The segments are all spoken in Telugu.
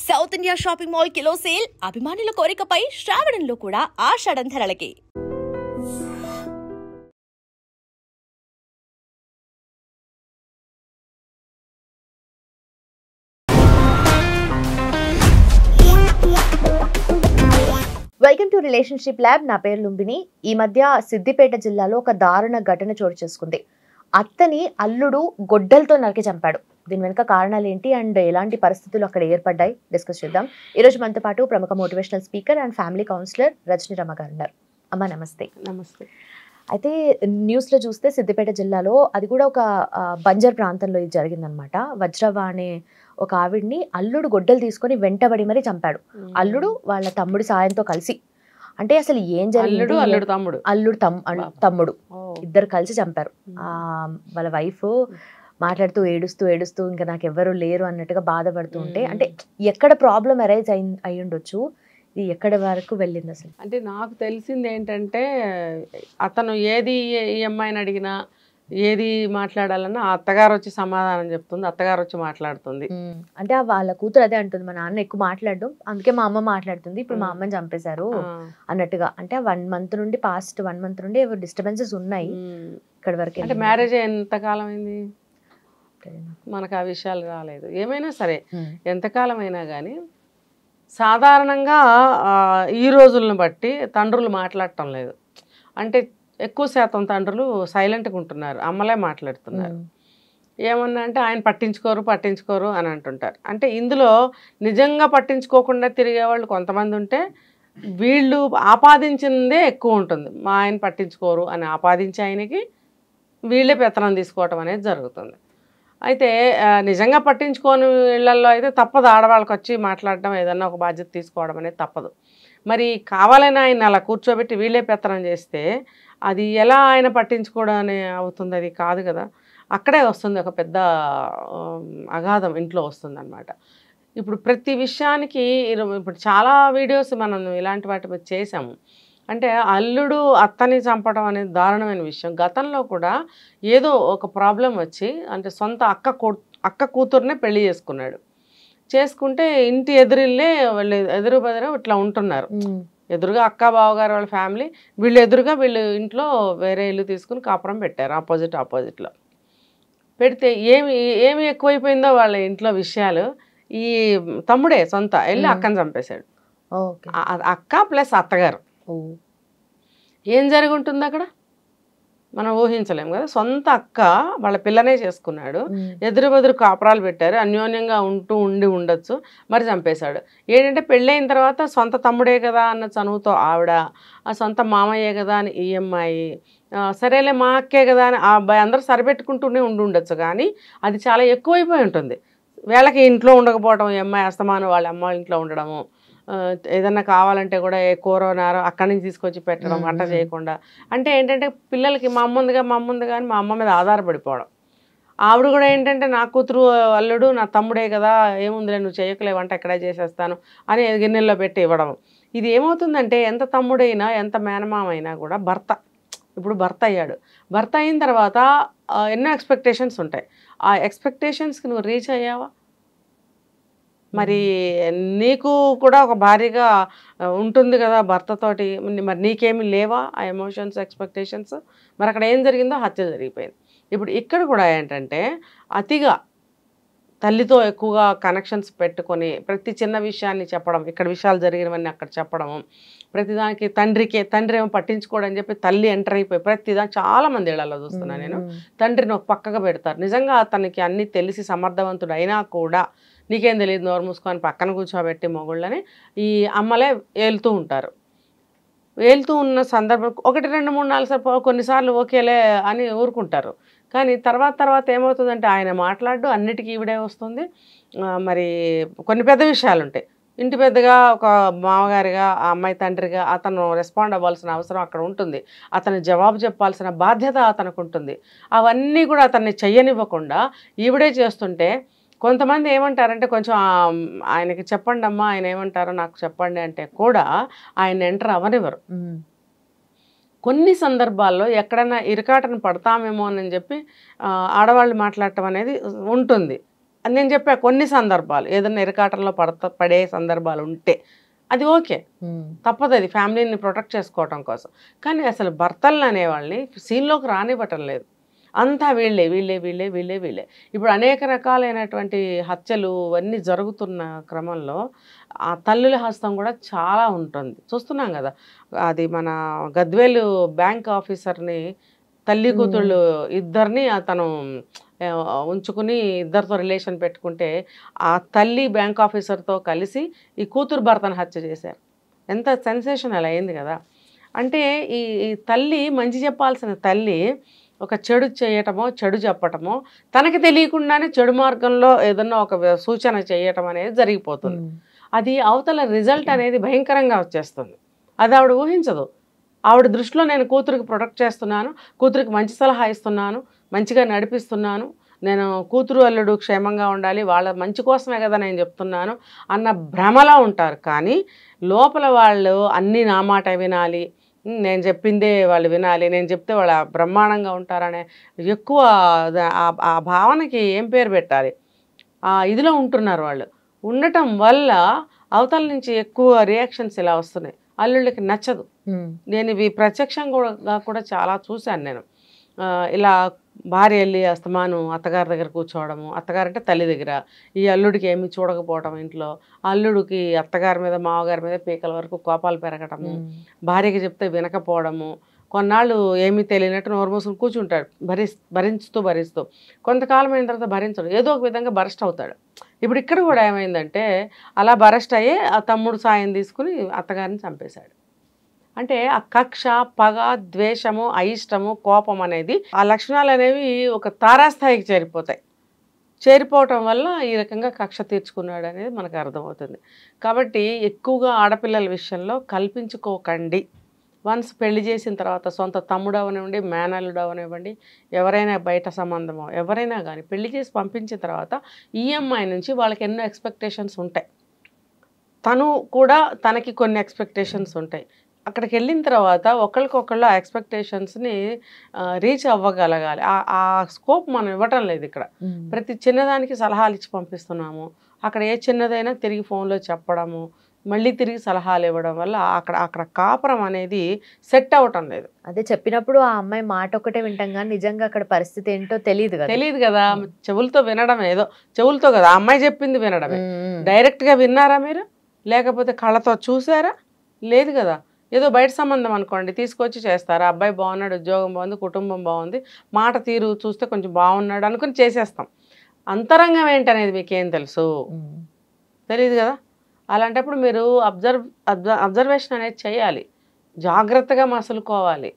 South India shopping mall kilo sale అభిమానుల కోరికపై శ్రావణంలో కూడా ఆషాఢం ధరలకి. Welcome to relationship lab. నా పేరు లుంబిని. ఈ మధ్య సిద్దిపేట జిల్లాలో ఒక దారుణ ఘటన చోటు చేసుకుంది. అత్తని అల్లుడు గొడ్డలతో నరికి చంపాడు. దీని వెనుక కారణాలు ఏంటి అండ్ ఎలాంటి పరిస్థితులు అక్కడ ఏర్పడ్డాయి డిస్కస్ చేద్దాం. ఈరోజు మనతో పాటు ప్రముఖ motivational speaker and family counsellor Rajani Rama గారు ఉన్నారు. అమ్మ నమస్తే. నమస్తే. అయితే న్యూస్లో చూస్తే సిద్దిపేట జిల్లాలో అది కూడా ఒక బంజర్ ప్రాంతంలో ఇది జరిగిందనమాట. వజ్రవ అనే ఒక ఆవిడ్ని అల్లుడు గొడ్డలు తీసుకొని వెంటబడి మరీ చంపాడు. అల్లుడు వాళ్ళ తమ్ముడి సాయంతో కలిసి. అంటే అసలు ఏం జరిగింది? అల్లుడు తమ్ముడు ఇద్దరు కలిసి చంపారు. వాళ్ళ వైఫ్ మాట్లాడుతూ ఏడుస్తూ ఇంకా నాకు ఎవ్వరు లేరు అన్నట్టుగా బాధపడుతూ ఉంటే, అంటే ఎక్కడ ప్రాబ్లం అరైజ్ అయి ఉండొచ్చు, ఇది ఎక్కడి వరకు వెళ్ళింది అసలు? అంటే నాకు తెలిసింది ఏంటంటే, అతను ఏది ఈ అమ్మాయిని అడిగినా ఏది మాట్లాడాలన్నా ఆ అత్తగారు వచ్చి సమాధానం చెప్తుంది, అత్తగారు వచ్చి మాట్లాడుతుంది. అంటే వాళ్ళ కూతురు అదే అంటుంది, మా నాన్న ఎక్కువ మాట్లాడడం, అందుకే మా అమ్మ మాట్లాడుతుంది, ఇప్పుడు మా అమ్మని చంపేశారు అన్నట్టుగా. అంటే పాస్ట్ 1 month నుండి డిస్టర్బెన్సెస్ ఉన్నాయి ఇక్కడ వరకు. అంటే మ్యారేజ్ ఎంతకాలం అయింది? మనకు ఆ విషయాలు రాలేదు. ఏమైనా సరే ఎంతకాలం అయినా కానీ సాధారణంగా ఈ రోజులను బట్టి తండ్రులు మాట్లాడటం లేదు. అంటే ఎక్కువ శాతం తండ్రులు సైలెంట్గా ఉంటున్నారు, అమ్మలే మాట్లాడుతున్నారు. ఏమన్నా అంటే ఆయన పట్టించుకోరు అని అంటుంటారు. అంటే ఇందులో నిజంగా పట్టించుకోకుండా తిరిగేవాళ్ళు కొంతమంది ఉంటే, వీళ్ళు ఆపాదించిందే ఎక్కువ ఉంటుంది. మా ఆయన పట్టించుకోరు అని ఆపాదించి ఆయనకి వీళ్ళే పెత్తనం తీసుకోవటం అనేది జరుగుతుంది. అయితే నిజంగా పట్టించుకోని ఇళ్లల్లో అయితే తప్పదు, ఆడవాళ్ళకి వచ్చి మాట్లాడడం, ఏదన్నా ఒక బాధ్యత తీసుకోవడం అనేది తప్పదు. మరి కావాలని ఆయన అలా కూర్చోబెట్టి వీళ్ళే పెత్తనం చేస్తే అది ఎలా ఆయన పట్టించుకోవడం అని అవుతుంది? అది కాదు కదా. అక్కడే వస్తుంది ఒక పెద్ద అగాధం, ఇంట్లో వస్తుంది అనమాట. ఇప్పుడు ప్రతి విషయానికి ఇప్పుడు చాలా వీడియోస్ మనం ఇలాంటి వాటి మీద చేసాము. అంటే అల్లుడు అత్తని చంపడం అనేది దారుణమైన విషయం. గతంలో కూడా ఏదో ఒక ప్రాబ్లం వచ్చి, అంటే సొంత అక్క కూతురునే పెళ్లి చేసుకుంటే ఇంటి ఎదురిల్లే వాళ్ళు ఎదురు బెదురు ఇట్లా ఉంటున్నారు. ఎదురుగా అక్క బావగారు వాళ్ళ ఫ్యామిలీ, వీళ్ళు ఎదురుగా వీళ్ళు ఇంట్లో వేరే ఇల్లు తీసుకుని కాపురం పెట్టారు ఆపోజిట్లో పెడితే ఏమి ఎక్కువైపోయిందో వాళ్ళ ఇంట్లో విషయాలు. ఈ తమ్ముడే సొంత వెళ్ళి అక్కని చంపేశాడు. అక్క ప్లస్ అత్తగారు. ఏం జరిగి ఉంటుంది అక్కడ మనం ఊహించలేము కదా. సొంత అక్క వాళ్ళ పిల్లనే చేసుకున్నాడు, ఎదురు బెదురు కాపురాలు పెట్టారు, అన్యోన్యంగా ఉండొచ్చు, మరి చంపేశాడు. ఏంటంటే పెళ్ళైన తర్వాత సొంత తమ్ముడే కదా అన్న చనువుతో ఆవిడ, ఆ సొంత మామయ్యే కదా అని ఈ అమ్మాయి, సరేలే మా అక్కే కదా అని ఆ అబ్బాయి, అందరూ సరిపెట్టుకుంటూనే ఉండొచ్చు. కానీ అది చాలా ఎక్కువైపోయి ఉంటుంది. వీళ్ళకి ఇంట్లో ఉండకపోవడం, ఈ అమ్మాయి అస్తమానం వాళ్ళ అమ్మ ఇంట్లో ఉండడము, ఏదన్నా కావాలంటే కూడా ఏ కూరనారో అక్కడి నుంచి తీసుకొచ్చి పెట్టడం, వంట చేయకుండా. అంటే ఏంటంటే పిల్లలకి మా అమ్మ ఉంది కానీ మా అమ్మ మీద ఆధారపడిపోవడం. ఆవిడ కూడా ఏంటంటే నా కూతురు అల్లుడు నా తమ్ముడే కదా, ఏముందిలే నువ్వు చేయకలేవు వంట ఎక్కడే చేసేస్తాను అని గిన్నెల్లో పెట్టి ఇవ్వడం. ఇది ఏమవుతుందంటే ఎంత తమ్ముడైనా ఎంత మేనమామైనా కూడా ఇప్పుడు భర్త అయ్యాడు. భర్త అయిన తర్వాత ఎన్నో ఎక్స్పెక్టేషన్స్ ఉంటాయి. ఆ ఎక్స్పెక్టేషన్స్కి నువ్వు రీచ్ అయ్యావా? మరి నీకు కూడా ఒక భారీగా ఉంటుంది కదా భర్తతోటి, మరి నీకేమి లేవా ఆ ఎమోషన్స్, ఎక్స్పెక్టేషన్స్? మరి అక్కడ ఏం జరిగిందో హత్య జరిగిపోయింది. ఇప్పుడు ఇక్కడ కూడా ఏంటంటే అతిగా తల్లితో ఎక్కువగా కనెక్షన్స్ పెట్టుకొని ప్రతి చిన్న విషయాన్ని చెప్పడం, ఇక్కడ విషయాలు జరిగినవన్నీ అక్కడ చెప్పడము, ప్రతిదానికి తండ్రి ఏమో పట్టించుకోవడం అని చెప్పి తల్లి ఎంటర్ అయిపోయి ప్రతిదానికి చాలామంది ఇళ్లలో చూస్తున్నాను నేను. తండ్రిని ఒక పక్కగా పెడతారు. నిజంగా అతనికి అన్నీ తెలిసి సమర్థవంతుడు అయినా కూడా నీకేం తెలియదు నోరు మూసుకొని పక్కన కూర్చోబెట్టి మొగుళ్ళని ఈ అమ్మలే ఏలుతూ ఉంటారు. ఏలుతూ ఉన్న సందర్భం 1, 2, 3, 4 కొన్నిసార్లు ఓకేలే అని ఊరుకుంటారు. కానీ తర్వాత ఏమవుతుందంటే ఆయన మాట్లాడు అన్నిటికీ ఈవిడే వస్తుంది. మరి కొన్ని పెద్ద విషయాలు ఉంటాయి. ఇంటి పెద్దగా ఒక మామగారిగా, ఆ అమ్మాయి తండ్రిగా అతను రెస్పాండ్ అవ్వాల్సిన అవసరం అక్కడ ఉంటుంది. అతను జవాబు చెప్పాల్సిన బాధ్యత అతనికి ఉంటుంది. అవన్నీ కూడా అతన్ని చెయ్యనివ్వకుండా ఈవిడే చేస్తుంటే కొంతమంది ఏమంటారంటే, కొంచెం ఆయనకి చెప్పండి అమ్మా, ఆయన ఏమంటారో నాకు చెప్పండి అంటే కూడా ఆయన ఎంటర్ అవ్వనివ్వరు. కొన్ని సందర్భాల్లో ఎక్కడైనా ఇరకాటను పడతామేమో అని చెప్పి ఆడవాళ్ళు మాట్లాడటం అనేది ఉంటుంది. నేను చెప్పా కొన్ని సందర్భాలు ఏదైనా ఇరకాటంలో పడే సందర్భాలు ఉంటే అది ఓకే, తప్పదు, అది ఫ్యామిలీని ప్రొటెక్ట్ చేసుకోవటం కోసం. కానీ అసలు భర్తలను అనేవాళ్ళని సీన్లోకి రానివ్వటం లేదు. అంతా వీళ్ళే వీళ్ళే వీళ్ళే వీళ్ళే వీళ్ళే. ఇప్పుడు అనేక రకాలైనటువంటి హత్యలు అన్నీ జరుగుతున్న క్రమంలో ఆ తల్లుల హస్తం కూడా చాలా ఉంటుంది, చూస్తున్నాం కదా. అది మన గద్వేలు బ్యాంక్ ఆఫీసర్ని తల్లి కూతుళ్ళు ఇద్దరిని అతను ఉంచుకుని ఇద్దరితో రిలేషన్ పెట్టుకుంటే ఆ తల్లి బ్యాంక్ ఆఫీసర్తో కలిసి ఈ కూతురు భర్తను హత్య చేశారు. ఎంత సెన్సేషనల్ అయింది కదా. అంటే ఈ తల్లి మంచి చెప్పాల్సిన తల్లి ఒక చెడు చేయటమో చెడు చెప్పటమో తనకి తెలియకుండానే చెడు మార్గంలో ఏదన్నా ఒక సూచన చేయటం అనేది జరిగిపోతుంది. అది అవతల రిజల్ట్ అనేది భయంకరంగా వచ్చేస్తుంది. అది ఆవిడ ఊహించదు. ఆవిడ దృష్టిలో నేను కూతురికి ప్రొటెక్ట్ చేస్తున్నాను, కూతురికి మంచి సలహా ఇస్తున్నాను, మంచిగా నడిపిస్తున్నాను, నేను కూతురు అల్లుడు క్షేమంగా ఉండాలి, వాళ్ళ మంచి కోసమే కదా నేను చెప్తున్నాను అన్న భ్రమలో ఉంటారు. కానీ లోపల వాళ్ళు అన్నీ నా మాట వినాలి, నేను చెప్పిందే వాళ్ళు వినాలి, నేను చెప్తే వాళ్ళు బ్రహ్మాండంగా ఉంటారనే ఎక్కువ ఆ భావనకి ఏం పేరు పెట్టాలి, ఇదిలో ఉంటున్నారు వాళ్ళు. ఉండటం వల్ల అవతల నుంచి ఎక్కువ రియాక్షన్స్ ఇలా వస్తున్నాయి. అల్లుళ్ళకి నచ్చదు. నేను ఇవి ప్రత్యక్షంగా కూడా చాలా చూశాను నేను. ఇలా భార్య వెళ్ళి అస్తమాను అత్తగారి దగ్గర కూర్చోవడము, అత్తగారంటే తల్లి దగ్గర, ఈ అల్లుడికి ఏమి చూడకపోవడం ఇంట్లో, అల్లుడికి అత్తగారి మీద మామగారి మీద పీకల వరకు కోపాలు పెరగటము, భార్యకి చెప్తే వినకపోవడము, కొన్నాళ్ళు ఏమీ తెలియనట్టు నోరు మూసుకుని కూర్చుంటాడు భరిస్తూ కొంతకాలం అయిన తర్వాత భరించడు, ఏదో ఒక విధంగా బరస్ట్ అవుతాడు. ఇప్పుడు ఇక్కడ కూడా ఏమైందంటే అలా బరస్ట్ అయ్యి ఆ తమ్ముడు సాయం తీసుకుని అత్తగారిని చంపేశాడు. అంటే ఆ కక్ష, పగ, ద్వేషము, అయిష్టము, కోపం అనేది ఆ లక్షణాలు అనేవి ఒక తారాస్థాయికి చేరిపోవటం వల్ల ఈ రకంగా కక్ష తీర్చుకున్నాడు అనేది మనకు అర్థమవుతుంది. కాబట్టి ఎక్కువగా ఆడపిల్లల విషయంలో కల్పించుకోకండి. వన్స్ పెళ్లి చేసిన తర్వాత సొంత తమ్ముడు అవనివ్వండి, మేనల్లుడు అవనివ్వండి, ఎవరైనా బయట సంబంధమో ఎవరైనా కానీ పెళ్లి చేసి పంపించిన తర్వాత ఈఎంఐ నుంచి వాళ్ళకి ఎన్నో ఎక్స్పెక్టేషన్స్ ఉంటాయి, తను కూడా తనకి కొన్ని ఎక్స్పెక్టేషన్స్ ఉంటాయి. అక్కడికి వెళ్ళిన తర్వాత ఒకరికొకళ్ళు ఆ ఎక్స్పెక్టేషన్స్ని రీచ్ అవ్వగలగాలి. ఆ స్కోప్ మనం ఇవ్వటం లేదు. ఇక్కడ ప్రతి చిన్నదానికి సలహాలు ఇచ్చి పంపిస్తున్నాము. అక్కడ ఏ చిన్నదైనా తిరిగి ఫోన్లో చెప్పడము, మళ్ళీ తిరిగి సలహాలు ఇవ్వడం వల్ల అక్కడ కాపురం అనేది సెట్ అవ్వటం లేదు. అదే చెప్పినప్పుడు ఆ అమ్మాయి మాట ఒకటే వింటాం కానీ నిజంగా అక్కడ పరిస్థితి ఏంటో తెలియదు కదా. చెవులతో వినడం, ఏదో చెవులతో కదా అమ్మాయి చెప్పింది వినడమే. డైరెక్ట్గా విన్నారా మీరు? లేకపోతే కళ్ళతో చూసారా? లేదు కదా. ఏదో బయట సంబంధం అనుకోండి, తీసుకొచ్చి చేస్తారు. అబ్బాయి బాగున్నాడు, ఉద్యోగం బాగుంది, కుటుంబం బాగుంది, మాట తీరు చూస్తే కొంచెం బాగున్నాడు అనుకుని చేసేస్తాం. అంతరంగం ఏంటనేది మీకేం తెలుసు? తెలియదు కదా. అలాంటప్పుడు మీరు అబ్జర్వేషన్ అనేది చేయాలి, జాగ్రత్తగా మసులుకోవాలి.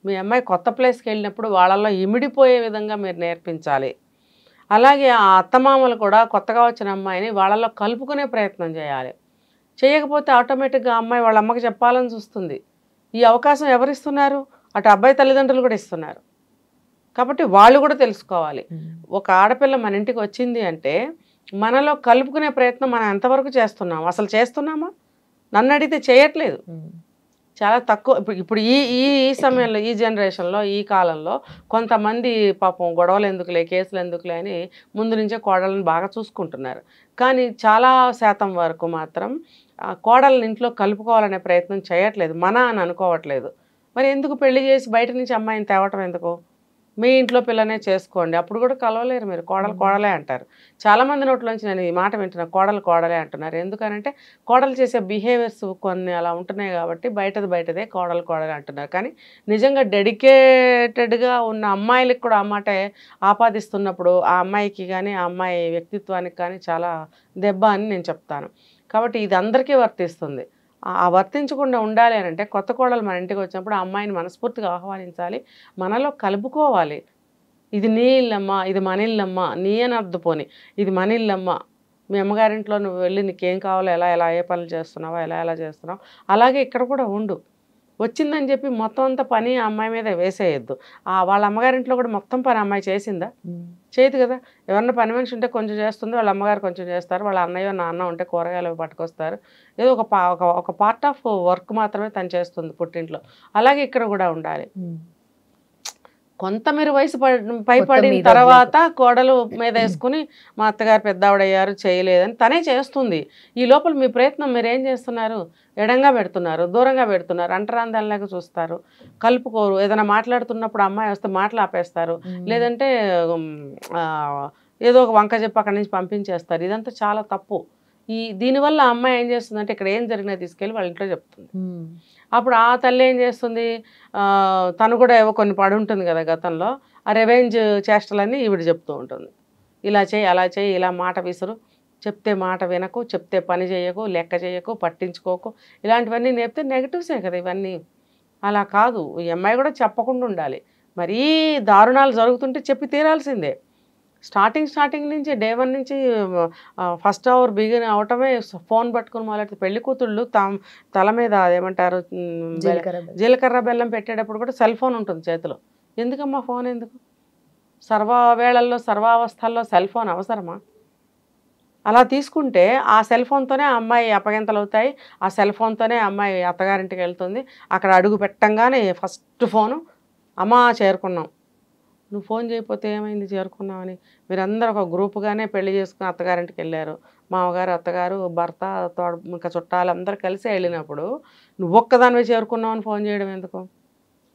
మీ అమ్మాయి కొత్త ప్లేస్కి వెళ్ళినప్పుడు వాళ్ళల్లో ఇమిడిపోయే విధంగా మీరు నేర్పించాలి. అలాగే ఆ అత్తమామలు కూడా కొత్తగా వచ్చిన అమ్మాయిని వాళ్ళల్లో కలుపుకునే ప్రయత్నం చేయాలి. చేయకపోతే ఆటోమేటిక్గా అమ్మాయి వాళ్ళ అమ్మకి చెప్పాలని చూస్తుంది. ఈ అవకాశం ఎవరిస్తున్నారు? అటు అబ్బాయి తల్లిదండ్రులు కూడా ఇస్తున్నారు. కాబట్టి వాళ్ళు కూడా తెలుసుకోవాలి. ఒక ఆడపిల్ల మన ఇంటికి వచ్చింది అంటే మనలో కలుపుకునే ప్రయత్నం మనం ఎంతవరకు చేస్తున్నాం? అసలు చేస్తున్నామా? నన్ను అడిగితే చేయట్లేదు, చాలా తక్కువ. ఇప్పుడు ఈ సమయంలో, ఈ జనరేషన్లో, ఈ కాలంలో కొంతమంది పాపం గొడవలు ఎందుకులే, కేసులు ఎందుకులే అని ముందు నుంచే కోడలను బాగా చూసుకుంటున్నారు. కానీ చాలా శాతం వరకు మాత్రం కోడలను ఇంట్లో కలుపుకోవాలనే ప్రయత్నం చేయట్లేదు, అని అనుకోవట్లేదు. మరి ఎందుకు పెళ్లి చేసి బయట నుంచి అమ్మాయిని తేవటం ఎందుకు? మీ ఇంట్లో పిల్లనే చేసుకోండి, అప్పుడు కూడా కలవలేరు మీరు. కోడలే అంటారు. చాలామంది నోట్లోంచి నేను ఈ మాట వింటున్నా, కోడలే అంటున్నారు. ఎందుకనంటే కోడలు చేసే బిహేవియర్స్ కొన్ని అలా ఉంటున్నాయి కాబట్టి బయటదే కోడలే అంటున్నారు. కానీ నిజంగా డెడికేటెడ్గా ఉన్న అమ్మాయిలకు కూడా ఆ మాటే ఆపాదిస్తున్నప్పుడు ఆ అమ్మాయికి కానీ ఆ అమ్మాయి వ్యక్తిత్వానికి కానీ చాలా దెబ్బ అని నేను చెప్తాను. కాబట్టి ఇది అందరికీ వర్తిస్తుంది. ఆ వర్తించకుండా ఉండాలి అని అంటే కొత్త కోడలు మన ఇంటికి వచ్చినప్పుడు ఆ అమ్మాయిని మనస్ఫూర్తిగా ఆహ్వానించాలి, మనలో కలుపుకోవాలి. ఇది నీ ఇల్లమ్మా, ఇది మన ఇల్లమ్మా, నీ అని అర్థపోని, ఇది మన ఇల్లమ్మా, మీ అమ్మగారింట్లో నువ్వు వెళ్ళి నీకేం కావాలో ఎలా ఏ పనులు చేస్తున్నావో ఎలా చేస్తున్నావు అలాగే ఇక్కడ కూడా ఉండు. వచ్చిందని చెప్పి మొత్తం అంతా పని ఆ అమ్మాయి మీద వేసేయద్దు. వాళ్ళ అమ్మగారింట్లో కూడా మొత్తం పని అమ్మాయి చేసిందా? చేయదు కదా. ఎవరన్నా పని మనిషి ఉంటే కొంచెం చేస్తుంది, వాళ్ళ అమ్మగారు కొంచెం చేస్తారు, వాళ్ళ అన్నయ్య నాన్న ఉంటే కూరగాయలు పట్టుకొస్తారు. ఏదో ఒక పార్ట్ ఆఫ్ వర్క్ మాత్రమే తను చేస్తుంది పుట్టింట్లో. అలాగే ఇక్కడ కూడా ఉండాలి. కొంత మీరు వయసు పైపడిన తర్వాత కోడలు మీద వేసుకుని మా అత్తగారు పెద్దవాడయ్యారు చేయలేదని తనే చేస్తుంది. ఈ లోపల మీ ప్రయత్నం మీరు ఏం చేస్తున్నారు? ఎడంగా పెడుతున్నారు, దూరంగా పెడుతున్నారు, అంటరాందాలలాగా చూస్తారు, కలుపుకోరు. ఏదైనా మాట్లాడుతున్నప్పుడు అమ్మాయి వస్తే మాటలు ఆపేస్తారు, లేదంటే ఏదో ఒక వంక చెప్పి అక్కడి నుంచి పంపించేస్తారు. ఇదంతా చాలా తప్పు. దీనివల్ల అమ్మాయి ఏం చేస్తుందంటే ఇక్కడ ఏం జరిగినా తీసుకెళ్ళి వాళ్ళ ఇంట్లో చెప్తుంది. అప్పుడు ఆ తల్లి ఏం చేస్తుంది, తను కూడా ఏవో కొన్ని పడి ఉంటుంది కదా గతంలో, ఆ రివెంజ్ చేష్టలన్నీ ఈవిడ చెప్తూ ఉంటుంది. ఇలా చేయి, అలా చేయి, ఇలా మాట విసురు, చెప్తే మాట వినకు, చెప్తే పని చేయకు, లెక్క చేయకు, పట్టించుకోకు, ఇలాంటివన్నీ నేర్పితే నెగిటివ్సే కదా ఇవన్నీ. అలా కాదు, ఈ అమ్మాయి కూడా చెప్పకుండా ఉండాలి. మరీ దారుణాలు జరుగుతుంటే చెప్పి తీరాల్సిందే. స్టార్టింగ్ నుంచి డే 1 నుంచి ఫస్ట్ అవర్ బిగిన్ అవటమే ఫోన్ పట్టుకుని మొదలెడితే పెళ్లి కూతుళ్ళు తల మీద అదేమంటారు జీలకర్ర బెల్లం పెట్టేటప్పుడు కూడా సెల్ ఫోన్ ఉంటుంది చేతిలో. ఎందుకమ్మా ఫోన్ ఎందుకు? సర్వవేళల్లో సర్వావస్థల్లో సెల్ ఫోన్ అవసరమా? అలా తీసుకుంటే ఆ సెల్ ఫోన్తోనే అమ్మాయి అప్పగింతలు అవుతాయి, ఆ సెల్ ఫోన్తోనే అమ్మాయి అత్తగారింటికి వెళ్తుంది. అక్కడ అడుగు పెట్టంగానే ఫస్ట్ ఫోను, అమ్మా చేరుకున్నాం, నువ్వు ఫోన్ చేయకపోతే ఏమైంది చేరుకున్నామని. మీరందరూ ఒక గ్రూపుగానే పెళ్లి చేసుకుని అత్తగారింటికి వెళ్ళారు, మామగారు అత్తగారు భర్త ఇంకా చుట్టాలు అందరూ కలిసి వెళ్ళినప్పుడు నువ్వు ఒక్కదానివే చేరుకున్నామని ఫోన్ చేయడం ఎందుకు?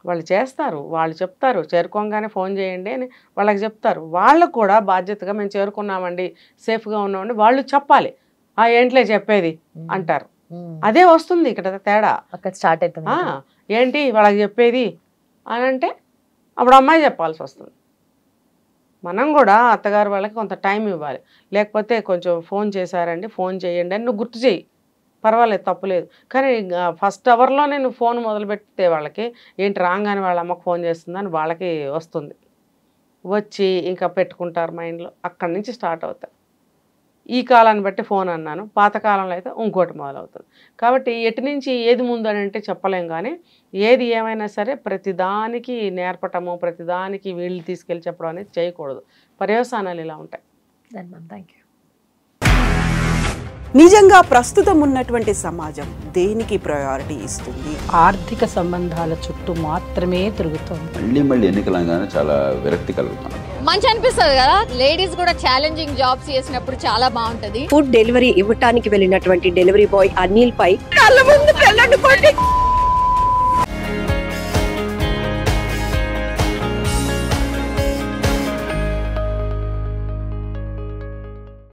వాళ్ళు చేస్తారు, వాళ్ళు చెప్తారు చేరుకోగానే ఫోన్ చేయండి అని వాళ్ళకి చెప్తారు. వాళ్ళకు కూడా బాధ్యతగా మేము చేరుకున్నామండి, సేఫ్గా ఉన్నామండి వాళ్ళు చెప్పాలి. ఏంట్లే చెప్పేది అంటారు. అదే వస్తుంది ఇక్కడ తేడా. అక్కడ స్టార్ట్ అవుతుంది. ఏంటి వాళ్ళకి చెప్పేది అని అంటే అప్పుడు అమ్మాయి చెప్పాల్సి వస్తుంది. మనం కూడా అత్తగారు వాళ్ళకి కొంత టైం ఇవ్వాలి. లేకపోతే కొంచెం ఫోన్ చేశారండి, ఫోన్ చేయండి అని నువ్వు గుర్తు చేయి, పర్వాలేదు, తప్పులేదు. కానీ ఫస్ట్ అవర్లోనే నువ్వు ఫోన్ మొదలుపెడితే వాళ్ళకి ఏంటి రాగానే వాళ్ళ అమ్మకు ఫోన్ చేస్తుందని వాళ్ళకి వస్తుంది. వచ్చి ఇంకా పెట్టుకుంటారు మైండ్లో. అక్కడి నుంచి స్టార్ట్ అవుతాయి. ఈ కాలాన్ని బట్టి ఫోన్ అన్నాను, పాతకాలంలో అయితే ఇంకోటి మొదలవుతుంది. కాబట్టి ఎటు నుంచి ఏది ముందు అని అంటే చెప్పలేం. కానీ ఏది ఏమైనా సరే ప్రతిదానికి నేర్పటము, ప్రతిదానికి వీళ్ళు తీసుకెళ్ళి చెప్పడం అనేది చేయకూడదు. పర్యవసానాలు ఇలా ఉంటాయి. Thank you. నిజంగా ప్రస్తుతం ఉన్నటువంటి సమాజం దేనికి ప్రయారిటీ ఇస్తుంది? ఆర్థిక సంబంధాల చుట్టూ మాత్రమే తిరుగుతుంది. మళ్ళీ ఎన్నికలంగానే చాలా విరక్తి కలుగుతాను. మంచి అనిపిస్తుంది కదా, లేడీస్ కూడా ఛాలెంజింగ్ జాబ్స్ చేసినప్పుడు చాలా బాగుంటది. ఫుడ్ డెలివరీ ఇవ్వటానికి వెళ్ళినటువంటి డెలివరీ బాయ్ అనిల్ పై కళ్ళ ముందు